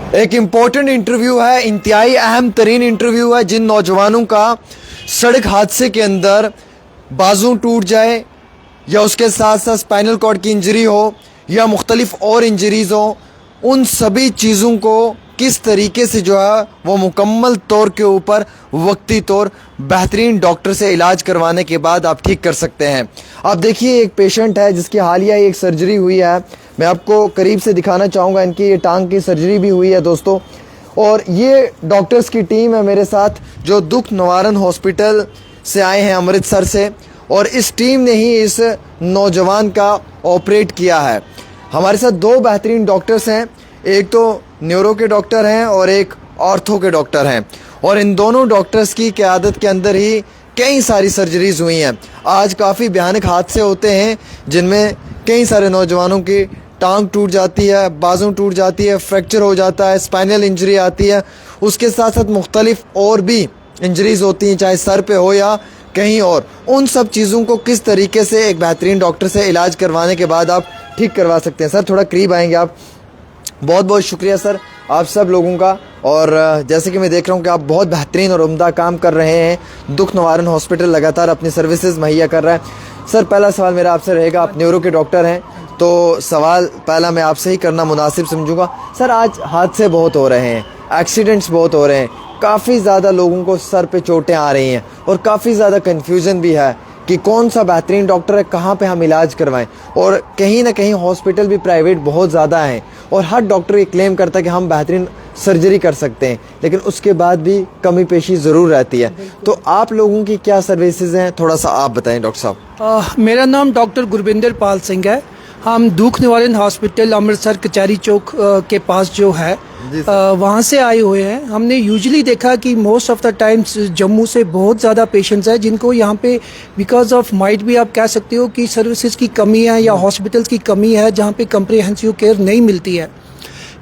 एक important interview है, इंतहाई अहम तरीन इंटरव्यू है। जिन नौजवानों का सड़क हादसे के अंदर बाजू टूट जाए या उसके साथ साथ स्पाइनल कॉर्ड की इंजरी हो या मुख्तलिफ और इंजरीज़ हो, उन सभी चीज़ों को किस तरीके से जो है वो मुकम्मल तौर के ऊपर वक्ती तौर बेहतरीन डॉक्टर से इलाज करवाने के बाद आप ठीक कर सकते हैं। आप देखिए, एक पेशेंट है जिसकी हालिया एक सर्जरी हुई है। मैं आपको करीब से दिखाना चाहूँगा, इनकी ये टांग की सर्जरी भी हुई है दोस्तों। और ये डॉक्टर्स की टीम है मेरे साथ जो दुख निवारण हॉस्पिटल से आए हैं, अमृतसर से, और इस टीम ने ही इस नौजवान का ऑपरेट किया है। हमारे साथ दो बेहतरीन डॉक्टर्स हैं, एक तो न्यूरो के डॉक्टर हैं और एक ऑर्थो के डॉक्टर हैं, और इन दोनों डॉक्टर्स की क़यादत के अंदर ही कई सारी सर्जरीज़ हुई हैं। आज काफ़ी भयानक हादसे होते हैं जिनमें कई सारे नौजवानों की टांग टूट जाती है, बाजू टूट जाती है, फ्रैक्चर हो जाता है, स्पाइनल इंजरी आती है, उसके साथ साथ मुख्तलिफ और भी इंजरीज़ होती हैं, चाहे सर पे हो या कहीं और। उन सब चीज़ों को किस तरीके से एक बेहतरीन डॉक्टर से इलाज करवाने के बाद आप ठीक करवा सकते हैं। सर थोड़ा करीब आएंगे आप? बहुत बहुत शुक्रिया सर आप सब लोगों का। और जैसे कि मैं देख रहा हूँ कि आप बहुत बेहतरीन और उम्दा काम कर रहे हैं। दुख निवारण हॉस्पिटल लगातार अपनी सर्विसेज मुहैया कर रहा है। सर पहला सवाल मेरा आपसे रहेगा, आप न्यूरो के डॉक्टर हैं तो सवाल पहला मैं आपसे ही करना मुनासिब समझूंगा। सर आज हादसे बहुत हो रहे हैं, एक्सीडेंट्स बहुत हो रहे हैं, काफ़ी ज़्यादा लोगों को सर पे चोटें आ रही हैं और काफ़ी ज़्यादा कन्फ्यूज़न भी है कि कौन सा बेहतरीन डॉक्टर है, कहाँ पे हम इलाज करवाएं। और कहीं ना कहीं हॉस्पिटल भी प्राइवेट बहुत ज़्यादा हैं और हर डॉक्टर ये क्लेम करता है कि हम बेहतरीन सर्जरी कर सकते हैं, लेकिन उसके बाद भी कमी पेशी ज़रूर रहती है। तो आप लोगों की क्या सर्विसेज हैं, थोड़ा सा आप बताएं डॉक्टर साहब। मेरा नाम डॉक्टर गुरविंदर पाल सिंह है। हम दुख निवारण हॉस्पिटल अमृतसर कचहरी चौक के पास जो है वहाँ से आए हुए हैं। हमने यूजुअली देखा कि most of the times Jammu से बहुत ज़्यादा पेशेंट्स हैं जिनको यहाँ पे बिकॉज ऑफ माइट भी आप कह सकते हो कि सर्विसेज की कमी है या हॉस्पिटल्स की कमी है जहाँ पे कम्प्रिहेंसिव केयर नहीं मिलती है।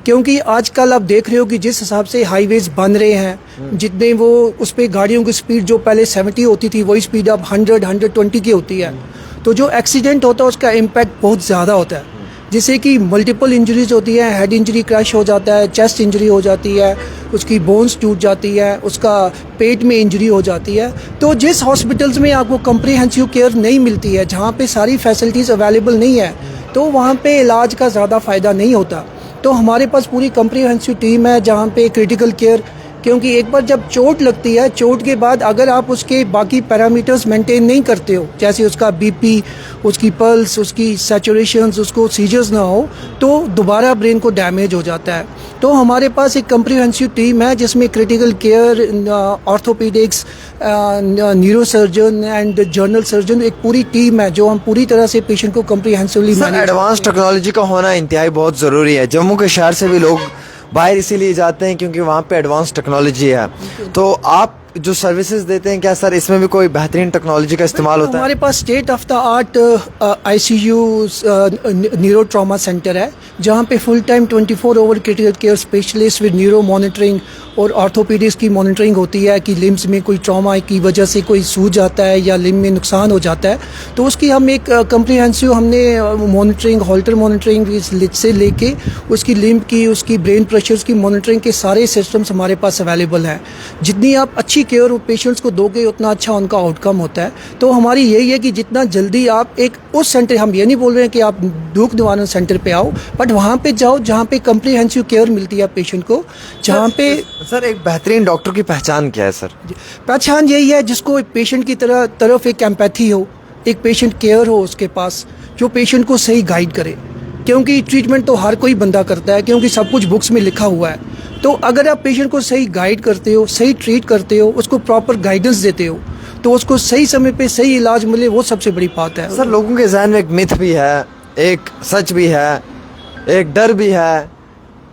क्योंकि आजकल आप देख रहे हो कि जिस हिसाब से हाईवेज बन रहे हैं, जितने वो उस पर गाड़ियों की स्पीड जो पहले 70 होती थी वही स्पीड अब 100-120 की होती है, तो जो एक्सीडेंट होता है उसका इम्पैक्ट बहुत ज़्यादा होता है, जिससे कि मल्टीपल इंजरीज होती है। हेड इंजरी क्रैश हो जाता है, चेस्ट इंजरी हो जाती है, उसकी बोन्स टूट जाती है, उसका पेट में इंजरी हो जाती है। तो जिस हॉस्पिटल्स में आपको कम्प्रिहेंसिव केयर नहीं मिलती है, जहाँ पे सारी फैसिलिटीज़ अवेलेबल नहीं है, तो वहाँ पे इलाज का ज़्यादा फ़ायदा नहीं होता। तो हमारे पास पूरी कम्प्रिहेंसिव टीम है जहाँ पे क्रिटिकल केयर, क्योंकि एक बार जब चोट लगती है, चोट के बाद अगर आप उसके बाकी पैरामीटर्स मेंटेन नहीं करते हो, जैसे उसका बीपी, उसकी पल्स, उसकी सैचुरेशंस, उसको सीजर्स ना हो, तो दोबारा ब्रेन को डैमेज हो जाता है। तो हमारे पास एक कम्प्रिहेंसिव टीम है जिसमें critical care, orthopaedics, neuro surgeon and general surgeon, एक पूरी टीम है जो हम पूरी तरह से पेशेंट को कम्प्रिहेंसिवली मैनेज। एडवांस टेक्नोलॉजी का होना इंतहाई बहुत ज़रूरी है। जम्मू के शहर से भी लोग बाहर इसीलिए जाते हैं क्योंकि वहाँ पे एडवांस टेक्नोलॉजी है। तो आप जो सर्विसेज देते हैं, क्या सर इसमें भी कोई बेहतरीन टेक्नोलॉजी का इस्तेमाल होता है? हमारे पास state of the art ICU neuro trauma centre है जहाँ पे full time 24 hour critical care specialist with neuro monitoring और ऑर्थोपेडिक्स की मॉनिटरिंग होती है कि लिम्स में कोई ट्रॉमा की वजह से कोई सूज आता है या लिम्ब में नुकसान हो जाता है, तो उसकी हम एक कम्प्रिहेंसिव हमने मॉनिटरिंग, हॉल्टर मॉनिटरिंग से लेके उसकी लिम्ब की, उसकी ब्रेन प्रेशर्स की मॉनिटरिंग के सारे सिस्टम्स हमारे पास अवेलेबल हैं। जितनी आप अच्छी केयर पेशेंट्स को दोगे उतना अच्छा उनका आउटकम होता है। तो हमारी यही है कि जितना जल्दी आप एक उस सेंटर, हम ये नहीं बोल रहे हैं कि आप दुख निवारण सेंटर पे आओ, बट वहाँ पे जाओ जहाँ पे कम्प्रिहेंसिव केयर मिलती है पेशेंट को, जहाँ पे। सर एक बेहतरीन डॉक्टर की पहचान क्या है सर? पहचान यही है जिसको एक पेशेंट की तरफ एक एम्पैथी हो, एक पेशेंट केयर हो उसके पास, जो पेशेंट को सही गाइड करे। क्योंकि ट्रीटमेंट तो हर कोई बंदा करता है क्योंकि सब कुछ बुक्स में लिखा हुआ है, तो अगर आप पेशेंट को सही गाइड करते हो, सही ट्रीट करते हो, उसको प्रॉपर गाइडेंस देते हो, तो उसको सही समय पे सही इलाज मिले, वो सबसे बड़ी बात है। सर लोगों के जहन में एक मिथ भी है, एक सच भी है, एक डर भी है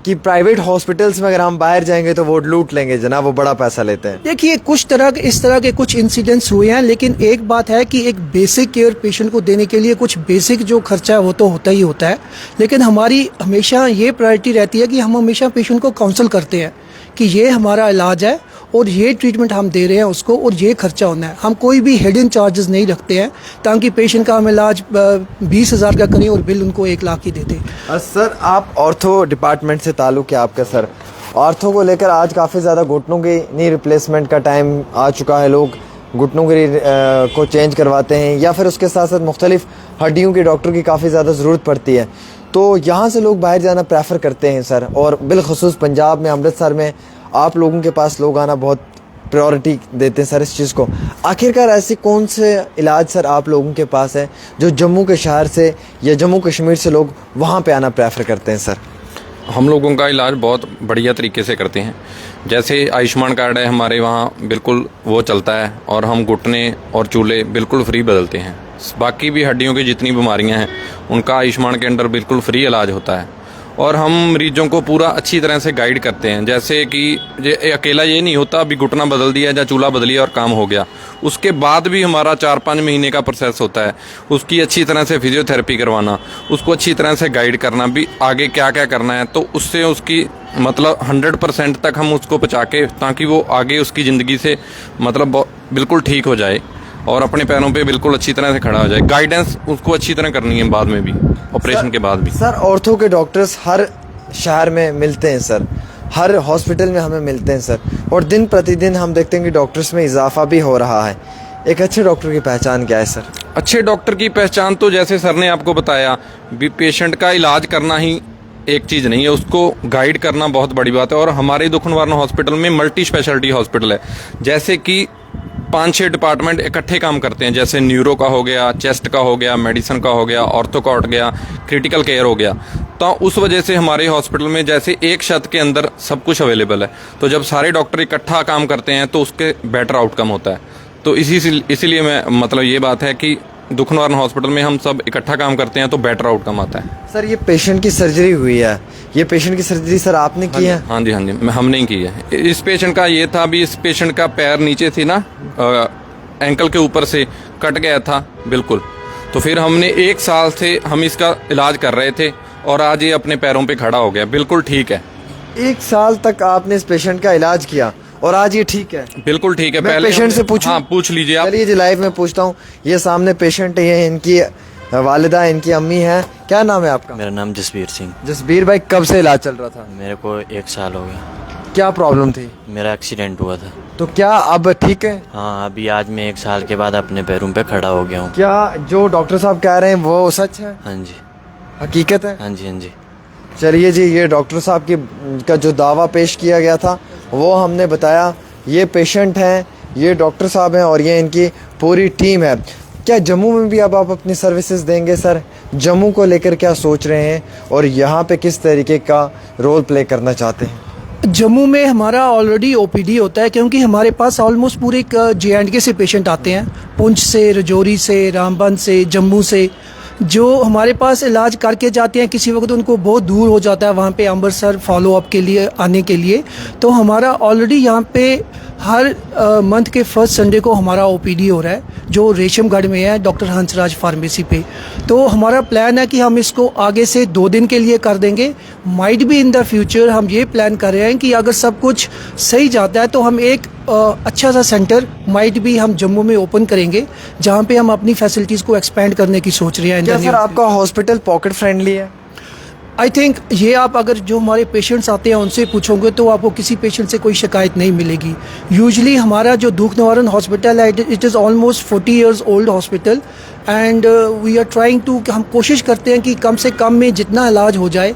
कि प्राइवेट हॉस्पिटल्स में अगर हम बाहर जाएंगे तो वो लूट लेंगे जनाब, वो बड़ा पैसा लेते हैं। देखिए कुछ इस तरह के कुछ इंसिडेंट्स हुए हैं, लेकिन एक बात है कि एक बेसिक केयर पेशेंट को देने के लिए कुछ बेसिक जो खर्चा है वो तो होता ही होता है, लेकिन हमारी हमेशा ये प्रायोरिटी रहती है कि हम हमेशा पेशेंट को काउंसल करते हैं कि ये हमारा इलाज है और ये ट्रीटमेंट हम दे रहे हैं उसको और ये खर्चा होना है। हम कोई भी हिडन चार्जेस नहीं रखते हैं ताकि पेशेंट का हम इलाज 20,000 का करें और बिल उनको 1 लाख ही दे दें। सर आप ऑर्थो डिपार्टमेंट से ताल्लुक़ है आपका सर, ऑर्थो को लेकर आज काफ़ी ज़्यादा घुटनों की नी रिप्लेसमेंट का टाइम आ चुका है। लोग घुटनों की को चेंज करवाते हैं या फिर उसके साथ साथ मुख्तलिफ हड्डियों के डॉक्टर की काफ़ी ज़्यादा ज़रूरत पड़ती है। तो यहाँ से लोग बाहर जाना प्रेफर करते हैं सर, और बिलखुसूस पंजाब में, अमृतसर में आप लोगों के पास लोग आना बहुत प्रायोरिटी देते हैं सर इस चीज़ को। आखिरकार ऐसे कौन से इलाज सर आप लोगों के पास है जो जम्मू के शहर से या जम्मू कश्मीर से लोग वहाँ पे आना प्रेफर करते हैं सर? हम लोगों का इलाज बहुत बढ़िया तरीके से करते हैं। जैसे आयुष्मान कार्ड है हमारे वहाँ, बिल्कुल वो चलता है, और हम घुटने और चूल्हे बिल्कुल फ्री बदलते हैं। बाकी भी हड्डियों की जितनी बीमारियाँ हैं उनका आयुष्मान के अंडर बिल्कुल फ्री इलाज होता है, और हम मरीजों को पूरा अच्छी तरह से गाइड करते हैं। जैसे कि अकेला ये नहीं होता अभी घुटना बदल दिया या चूल्हा बदल दिया और काम हो गया, उसके बाद भी हमारा 4-5 महीने का प्रोसेस होता है। उसकी अच्छी तरह से फिजियोथेरेपी करवाना, उसको अच्छी तरह से गाइड करना भी आगे क्या क्या करना है, तो उससे उसकी मतलब 100% तक हम उसको पहुँचा के, ताकि वो आगे उसकी ज़िंदगी से मतलब बिल्कुल ठीक हो जाए और अपने पैरों पे बिल्कुल अच्छी तरह से खड़ा हो जाए। गाइडेंस उसको अच्छी तरह करनी है बाद में भी, ऑपरेशन के बाद भी। सर ऑर्थो के डॉक्टर्स हर शहर में मिलते हैं सर, हर हॉस्पिटल में हमें मिलते हैं सर, और दिन प्रतिदिन हम देखते हैं कि डॉक्टर्स में इजाफा भी हो रहा है। एक अच्छे डॉक्टर की पहचान क्या है सर? अच्छे डॉक्टर की पहचान तो जैसे सर ने आपको बताया, भी पेशेंट का इलाज करना ही एक चीज़ नहीं है, उसको गाइड करना बहुत बड़ी बात है। और हमारे दुख निवारण हॉस्पिटल में मल्टी स्पेशलिटी हॉस्पिटल है, जैसे कि 5-6 डिपार्टमेंट इकट्ठे काम करते हैं। जैसे न्यूरो का हो गया, चेस्ट का हो गया, मेडिसिन का हो गया, ऑर्थो का हो गया, क्रिटिकल केयर हो गया। तो उस वजह से हमारे हॉस्पिटल में जैसे एक छत के अंदर सब कुछ अवेलेबल है, तो जब सारे डॉक्टर इकट्ठा काम करते हैं तो उसके बेटर आउटकम होता है। तो इसीलिए मैं मतलब ये बात है कि दुख निवारण हॉस्पिटल में हम सब इकट्ठा काम करते हैं तो बेटर आउटकम आता है। सर ये पेशेंट की सर्जरी हुई है, ये पेशेंट की सर्जरी सर आपने की है? हाँ जी, हमने ही की है। इस पेशेंट का ये था भी, इस पेशेंट का पैर नीचे थी ना, एंकल के ऊपर से कट गया था बिल्कुल। तो फिर हमने 1 साल से हम इसका इलाज कर रहे थे, और आज ये अपने पैरों पे खड़ा हो गया, बिल्कुल ठीक है। 1 साल तक आपने इस पेशेंट का इलाज किया और आज ये ठीक है? बिल्कुल ठीक है। मैं पहले पेशेंट से पूछूं? हाँ, पूछ लीजिए आप। चलिए जी, लाइव में पूछता हूँ। ये सामने पेशेंट है, ये इनकी वालिदा, इनकी अम्मी है। क्या नाम है आपका? मेरा नाम जसबीर सिंह। जसबीर भाई, कब से इलाज चल रहा था? मेरे को 1 साल हो गया। क्या प्रॉब्लम थी? मेरा एक्सीडेंट हुआ था। तो क्या अब ठीक है? हाँ, अभी आज मैं 1 साल के बाद अपने पैरों पे खड़ा हो गया हूँ। क्या जो डॉक्टर साहब कह रहे हैं वो सच है, हाँ जी, हकीकत है? हाँ जी, हाँ जी। चलिए जी, ये डॉक्टर साहब का जो दावा पेश किया गया था वो हमने बताया। ये पेशेंट हैं, ये डॉक्टर साहब हैं, और ये इनकी पूरी टीम है। क्या जम्मू में भी अब आप अपनी सर्विसेज देंगे सर? जम्मू को लेकर क्या सोच रहे हैं और यहाँ पे किस तरीके का रोल प्ले करना चाहते हैं? जम्मू में हमारा ऑलरेडी ओपीडी होता है, क्योंकि हमारे पास ऑलमोस्ट पूरे JNK से पेशेंट आते हैं, पुंछ से, रजौरी से, रामबन से, जम्मू से, जो हमारे पास इलाज करके जाते हैं। किसी वक्त उनको बहुत दूर हो जाता है वहाँ पे अमृतसर फॉलो अप के लिए आने के लिए। तो हमारा ऑलरेडी यहाँ पे हर मंथ के फर्स्ट संडे को हमारा ओपीडी हो रहा है, जो रेशमगढ़ में है, डॉक्टर हंसराज फार्मेसी पे। तो हमारा प्लान है कि हम इसको आगे से 2 दिन के लिए कर देंगे। माइट भी इन द फ्यूचर हम ये प्लान कर रहे हैं कि अगर सब कुछ सही जाता है तो हम एक अच्छा सा सेंटर माइट भी हम जम्मू में ओपन करेंगे, जहाँ पे हम अपनी फैसिलिटीज़ को एक्सपेंड करने की सोच रहे हैं। क्या सर आपका हॉस्पिटल पॉकेट फ्रेंडली है? आई थिंक ये आप अगर जो हमारे पेशेंट्स आते हैं उनसे पूछोगे तो आपको किसी पेशेंट से कोई शिकायत नहीं मिलेगी। यूजुअली हमारा जो दुख निवारण हॉस्पिटल है, it is almost 40 years old hospital, and we are trying to, हम कोशिश करते हैं कि कम से कम में जितना इलाज हो जाए।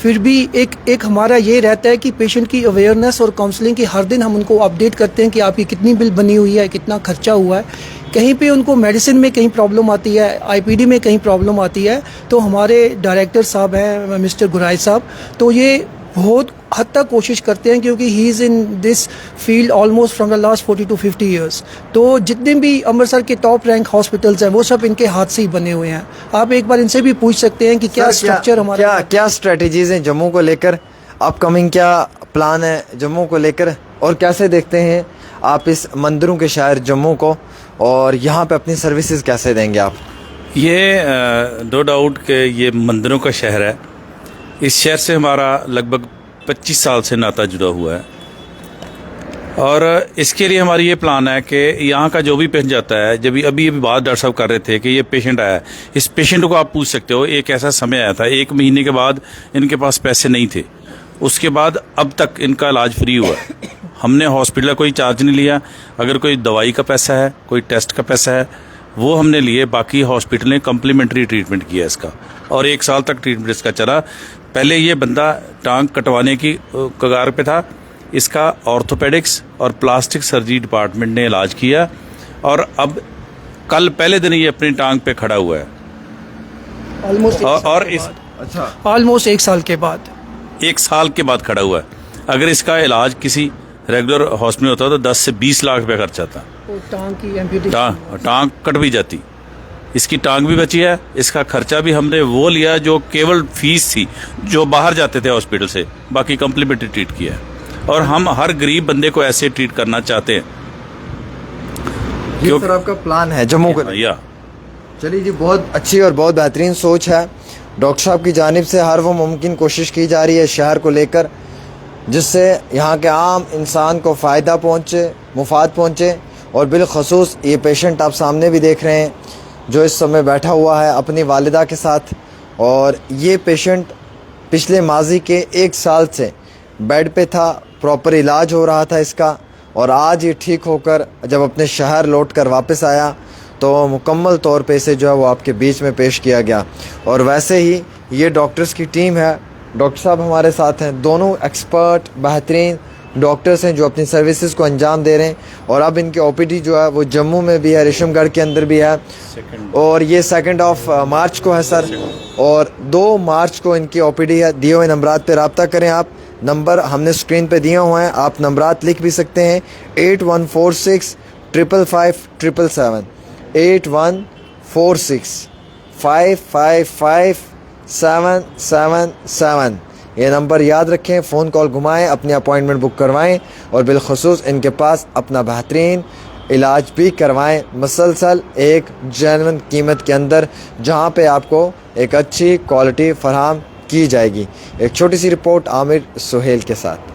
फिर भी एक हमारा ये रहता है कि पेशेंट की अवेयरनेस और काउंसलिंग की हर दिन हम उनको अपडेट करते हैं कि आपकी कितनी बिल बनी हुई है, कितना खर्चा हुआ है। कहीं पे उनको मेडिसिन में कहीं प्रॉब्लम आती है, आईपीडी में कहीं प्रॉब्लम आती है, तो हमारे डायरेक्टर साहब हैं मिस्टर गुराई साहब, तो ये बहुत हद तक कोशिश करते हैं, क्योंकि he is in this field almost from the last 40 to 50 years। तो जितने भी अमृतसर के टॉप रैंक हॉस्पिटल्स हैं वो सब इनके हाथ से ही बने हुए हैं। आप एक बार इनसे भी पूछ सकते हैं कि क्या स्ट्रक्चर हमारा, क्या स्ट्रेटजीज हैं जम्मू को लेकर, अपकमिंग क्या प्लान है जम्मू को लेकर, और कैसे देखते हैं आप इस मंदिरों के शहर जम्मू को, और यहाँ पे अपनी सर्विसेज कैसे देंगे आप? ये नो डाउट कि ये मंदिरों का शहर है। इस शहर से हमारा लगभग 25 साल से नाता जुड़ा हुआ है, और इसके लिए हमारी ये प्लान है कि यहाँ का जो भी पेशेंट जाता है, जब अभी बात डॉक्टर साहब कर रहे थे कि ये पेशेंट आया है, इस पेशेंट को आप पूछ सकते हो, एक ऐसा समय आया था 1 महीने के बाद इनके पास पैसे नहीं थे, उसके बाद अब तक इनका इलाज फ्री हुआ है। हमने हॉस्पिटल का कोई चार्ज नहीं लिया। अगर कोई दवाई का पैसा है, कोई टेस्ट का पैसा है, वो हमने लिए। बाकी हॉस्पिटल ने कम्प्लीमेंट्री ट्रीटमेंट किया इसका, और 1 साल तक ट्रीटमेंट इसका चला। पहले ये बंदा टांग कटवाने की कगार पे था। इसका ऑर्थोपेडिक्स और प्लास्टिक सर्जरी डिपार्टमेंट ने इलाज किया, और अब कल पहले दिन ये अपनी टांग पे खड़ा हुआ है। और इस ऑलमोस्ट 1 साल के बाद 1 साल के बाद खड़ा हुआ है। अगर इसका इलाज किसी रेगुलर हॉस्पिटल में होता तो 10 से 20 लाख रुपया खर्च आता। टांग की एम्पुटेशन, टांग कट भी जाती। इसकी टांग भी बची है। इसका खर्चा भी हमने वो लिया जो केवल फीस थी, जो बाहर जाते थे हॉस्पिटल से, बाकी कम्प्लीमेंट्री ट्रीट किया है। और हम हर गरीब बंदे को ऐसे ट्रीट करना चाहते हैं। ये सर आपका प्लान है जम्मू का? या चलिए जी, बहुत अच्छी और बहुत बेहतरीन सोच है। डॉक्टर साहब की जानिब से हर वो मुमकिन कोशिश की जा रही है शहर को लेकर, जिससे यहाँ के आम इंसान को फ़ायदा पहुँचे, मुफाद पहुँचे। और बिलखसूस ये पेशेंट आप सामने भी देख रहे हैं जो इस समय बैठा हुआ है अपनी वालिदा के साथ। और ये पेशेंट पिछले माजी के 1 साल से बेड पे था, प्रॉपर इलाज हो रहा था इसका, और आज ये ठीक होकर जब अपने शहर लौट कर वापस आया तो मुकम्मल तौर पे इसे जो है वो आपके बीच में पेश किया गया। और वैसे ही ये डॉक्टर्स की टीम है, डॉक्टर साहब हमारे साथ हैं, दोनों एक्सपर्ट बेहतरीन डॉक्टर्स हैं जो अपनी सर्विसेज को अंजाम दे रहे हैं। और अब इनकी ओपीडी जो है वो जम्मू में भी है, रेशमगढ़ के अंदर भी है, और ये 2 मार्च को है सर, और 2 मार्च को इनकी ओपीडी है। दिए हुए नंबरात पे रब्ता करें आप, नंबर हमने स्क्रीन पे दिए हुए हैं, आप नंबरात लिख भी सकते हैं। 8146 555 777, 8146 555 777। ये नंबर याद रखें, फ़ोन कॉल घुमाएं, अपनी अपॉइंटमेंट बुक करवाएं, और बिलखसूस इनके पास अपना बेहतरीन इलाज भी करवाएं, मसलसल एक जेन्युइन कीमत के अंदर, जहां पे आपको एक अच्छी क्वालिटी फराहम की जाएगी। एक छोटी सी रिपोर्ट आमिर सुहेल के साथ।